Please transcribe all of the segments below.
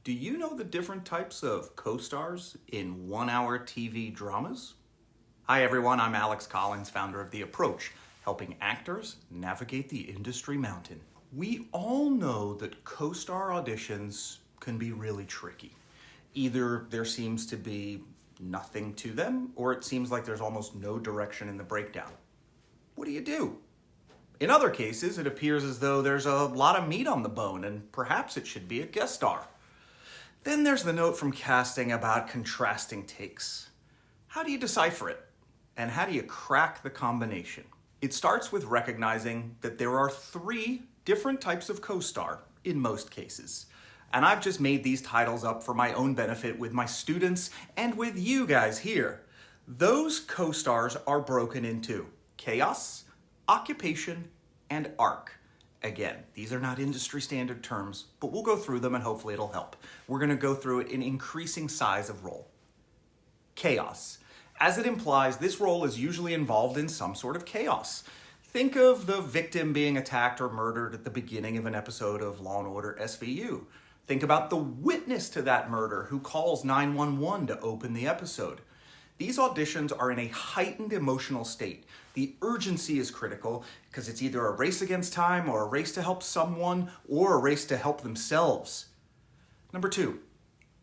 Do you know the different types of co-stars in one-hour TV dramas? Hi everyone, I'm Alex Collins, founder of The Approach, helping actors navigate the industry mountain. We all know that co-star auditions can be really tricky. Either there seems to be nothing to them, or it seems like there's almost no direction in the breakdown. What do you do? In other cases, it appears as though there's a lot of meat on the bone, and perhaps it should be a guest star. Then there's the note from casting about contrasting takes. How do you decipher it? And how do you crack the combination? It starts with recognizing that there are 3 different types of co-star in most cases. And I've just made these titles up for my own benefit with my students and with you guys here. Those co-stars are broken into chaos, occupation, and arc. Again, these are not industry standard terms, but we'll go through them and hopefully it'll help. We're going to go through it in increasing size of role. Chaos. As it implies, this role is usually involved in some sort of chaos. Think of the victim being attacked or murdered at the beginning of an episode of Law & Order SVU. Think about the witness to that murder who calls 911 to open the episode. These auditions are in a heightened emotional state. The urgency is critical because it's either a race against time or a race to help someone or a race to help themselves. Number 2,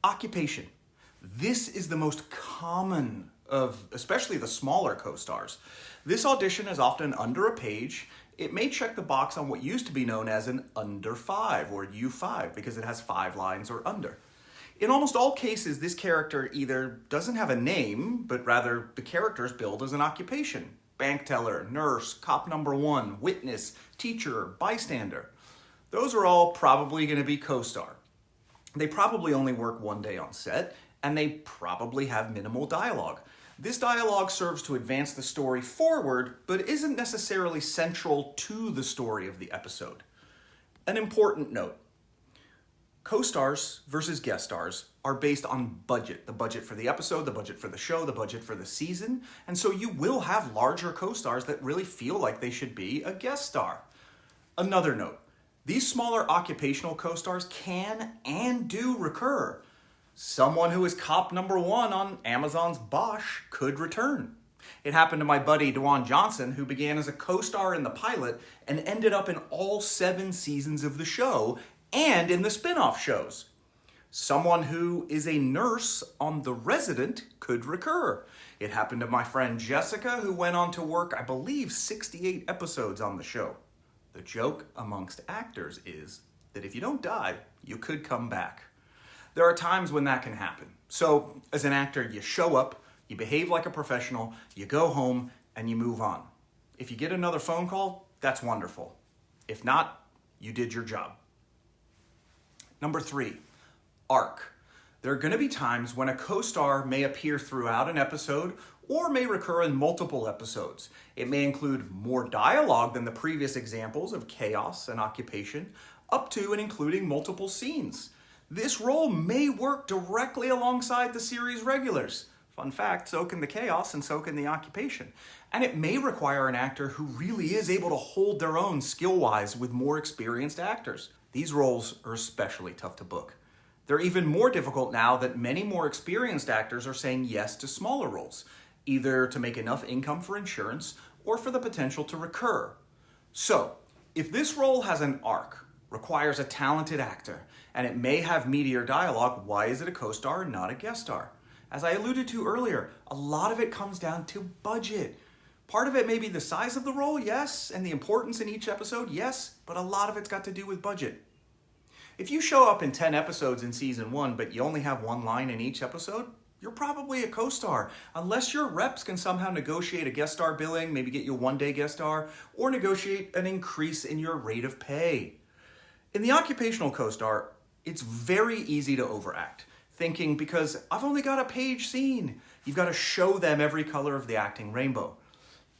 occupation. This is the most common of especially the smaller co-stars. This audition is often under a page. It may check the box on what used to be known as an under 5 or U5 because it has 5 lines or under. In almost all cases, this character either doesn't have a name, but rather the character is billed as an occupation. Bank teller, nurse, cop number 1, witness, teacher, bystander. Those are all probably going to be co-star. They probably only work one day on set, and they probably have minimal dialogue. This dialogue serves to advance the story forward, but isn't necessarily central to the story of the episode. An important note. Co-stars versus guest stars are based on budget. The budget for the episode, the budget for the show, the budget for the season. And so you will have larger co-stars that really feel like they should be a guest star. Another note, these smaller occupational co-stars can and do recur. Someone who is cop number 1 on Amazon's Bosch could return. It happened to my buddy Dwan Johnson, who began as a co-star in the pilot and ended up in all 7 seasons of the show and in the spin-off shows. Someone who is a nurse on The Resident could recur. It happened to my friend Jessica, who went on to work, I believe, 68 episodes on the show. The joke amongst actors is that if you don't die, you could come back. There are times when that can happen. So, as an actor, you show up, you behave like a professional, you go home, and you move on. If you get another phone call, that's wonderful. If not, you did your job. Number 3, arc. There are going to be times when a co-star may appear throughout an episode or may recur in multiple episodes. It may include more dialogue than the previous examples of chaos and occupation, up to and including multiple scenes. This role may work directly alongside the series regulars. Fun fact, so can the chaos and so can the occupation. And it may require an actor who really is able to hold their own skill-wise with more experienced actors. These roles are especially tough to book. They're even more difficult now that many more experienced actors are saying yes to smaller roles, either to make enough income for insurance or for the potential to recur. So, if this role has an arc, requires a talented actor, and it may have meatier dialogue, why is it a co-star and not a guest star? As I alluded to earlier, a lot of it comes down to budget. Part of it may be the size of the role, yes, and the importance in each episode, yes, but a lot of it's got to do with budget. If you show up in 10 episodes in season 1, but you only have 1 line in each episode, you're probably a co-star, unless your reps can somehow negotiate a guest star billing, maybe get you a 1-day guest star, or negotiate an increase in your rate of pay. In the occupational co-star, it's very easy to overact, thinking because I've only got a page scene, you've got to show them every color of the acting rainbow.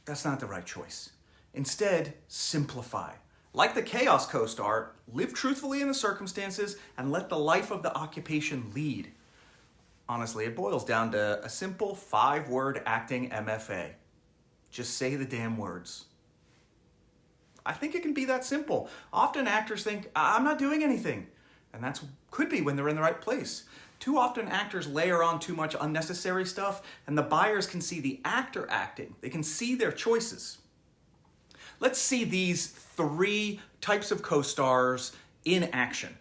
That's not the right choice. Instead, simplify. Like the chaos co-star, live truthfully in the circumstances and let the life of the occupation lead. Honestly, it boils down to a simple 5-word acting MFA. Just say the damn words. I think it can be that simple. Often actors think, I'm not doing anything. And that could be when they're in the right place. Too often actors layer on too much unnecessary stuff, and the buyers can see the actor acting. They can see their choices. Let's see these 3 types of co-stars in action.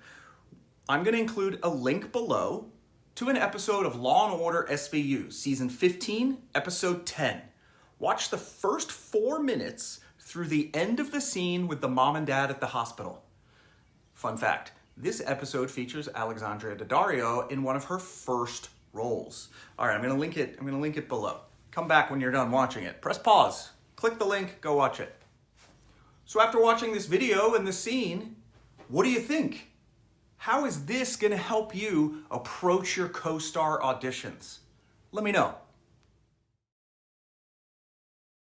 I'm going to include a link below to an episode of Law & Order SVU, Season 15, Episode 10. Watch the first 4 minutes through the end of the scene with the mom and dad at the hospital. Fun fact, this episode features Alexandria Daddario in one of her first roles. All right, I'm going to link it below. Come back when you're done watching it. Press pause, click the link, go watch it. So after watching this video and the scene, what do you think? How is this going to help you approach your co-star auditions? Let me know.